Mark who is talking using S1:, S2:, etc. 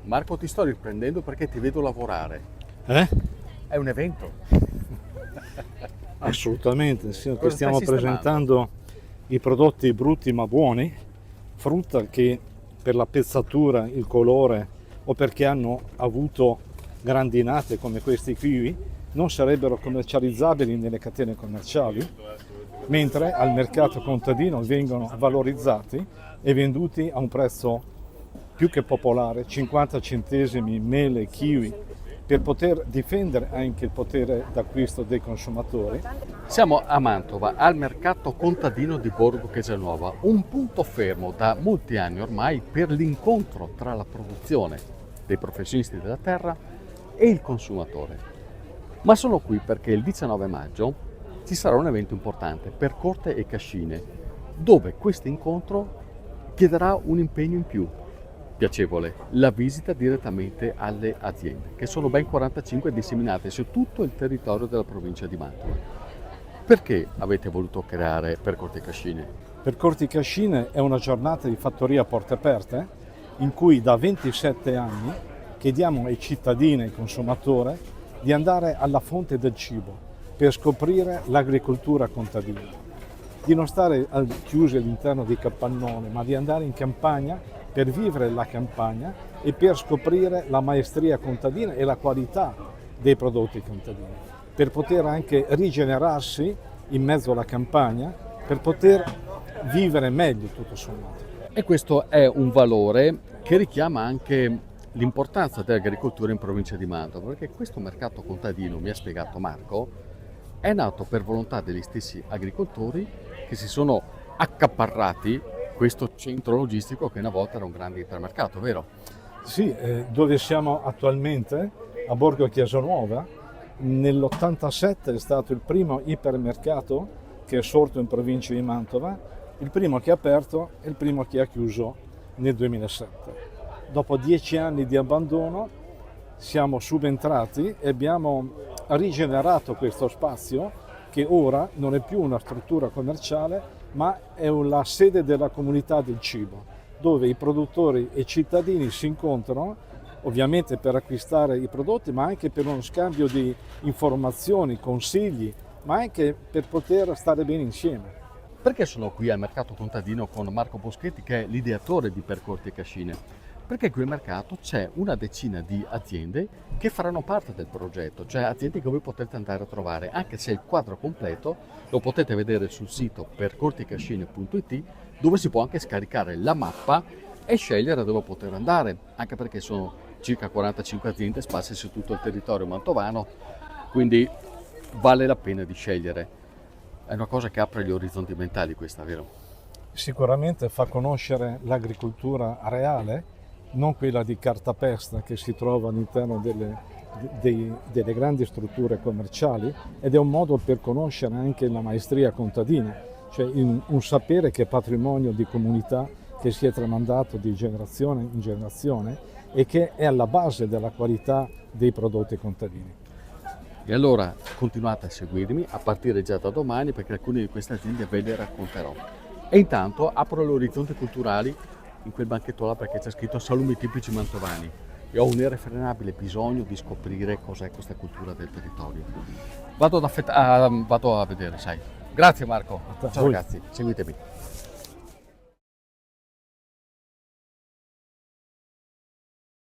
S1: Marco, ti sto riprendendo perché ti vedo lavorare.
S2: Eh?
S1: È un evento.
S2: Assolutamente, sì, che
S1: Cosa stai
S2: stiamo
S1: sistemando?
S2: presentando i prodotti brutti ma buoni, frutta che per la pezzatura, il colore o perché hanno avuto grandinate come questi kiwi non sarebbero commercializzabili nelle catene commerciali, mentre al mercato contadino vengono valorizzati e venduti a un prezzo più che popolare, 50 centesimi mele, kiwi, per poter difendere anche il potere d'acquisto dei consumatori.
S1: Siamo a Mantova, al mercato contadino di Borgo Chiasanuova, un punto fermo da molti anni ormai per l'incontro tra la produzione dei professionisti della terra e il consumatore. Ma sono qui perché il 19 maggio ci sarà un evento importante per Corte e Cascine, dove questo incontro chiederà un impegno in più, piacevole, la visita direttamente alle aziende, che sono ben 45 disseminate su tutto il territorio della provincia di Mantova. Perché avete voluto creare per Corte e Cascine?
S2: Per Corti Cascine è una giornata di fattoria a porte aperte in cui da 27 anni chiediamo ai cittadini e ai consumatori di andare alla fonte del cibo per scoprire l'agricoltura contadina, di non stare chiusi all'interno di capannone, ma di andare in campagna per vivere la campagna e per scoprire la maestria contadina e la qualità dei prodotti contadini, per poter anche rigenerarsi in mezzo alla campagna, per poter vivere meglio tutto sommato.
S1: E questo è un valore che richiama anche l'importanza dell'agricoltura in provincia di Mantova, perché questo mercato contadino, mi ha spiegato Marco, è nato per volontà degli stessi agricoltori che si sono accaparrati questo centro logistico che una volta era un grande ipermercato, vero?
S2: Sì, dove siamo attualmente, a Borgo Chiasanuova, nell'87 è stato il primo ipermercato che è sorto in provincia di Mantova, il primo che ha aperto e il primo che ha chiuso nel 2007. Dopo 10 anni di abbandono siamo subentrati e abbiamo rigenerato questo spazio che ora non è più una struttura commerciale, ma è la sede della comunità del cibo, dove i produttori e i cittadini si incontrano, ovviamente per acquistare i prodotti, ma anche per uno scambio di informazioni, consigli, ma anche per poter stare bene insieme.
S1: Perché sono qui al mercato contadino con Marco Boschetti, che è l'ideatore di Percorti e Cascine? Perché qui al mercato c'è una decina di aziende che faranno parte del progetto, cioè aziende che voi potete andare a trovare, anche se il quadro completo lo potete vedere sul sito percorticascine.it, dove si può anche scaricare la mappa e scegliere dove poter andare, anche perché sono circa 45 aziende sparse su tutto il territorio mantovano, quindi vale la pena di scegliere. È una cosa che apre gli orizzonti mentali questa, vero?
S2: Sicuramente fa conoscere l'agricoltura reale, non quella di cartapesta che si trova all'interno delle grandi strutture commerciali, ed è un modo per conoscere anche la maestria contadina, cioè un sapere che è patrimonio di comunità che si è tramandato di generazione in generazione e che è alla base della qualità dei prodotti contadini.
S1: E allora continuate a seguirmi a partire già da domani, perché alcune di queste aziende ve le racconterò. E intanto apro gli orizzonti culturali in quel banchetto là, perché c'è scritto salumi tipici mantovani e ho un irrefrenabile bisogno di scoprire cos'è questa cultura del territorio. Vado a vedere, sai. Grazie Marco. Ciao
S2: Voi.
S1: ragazzi, seguitemi.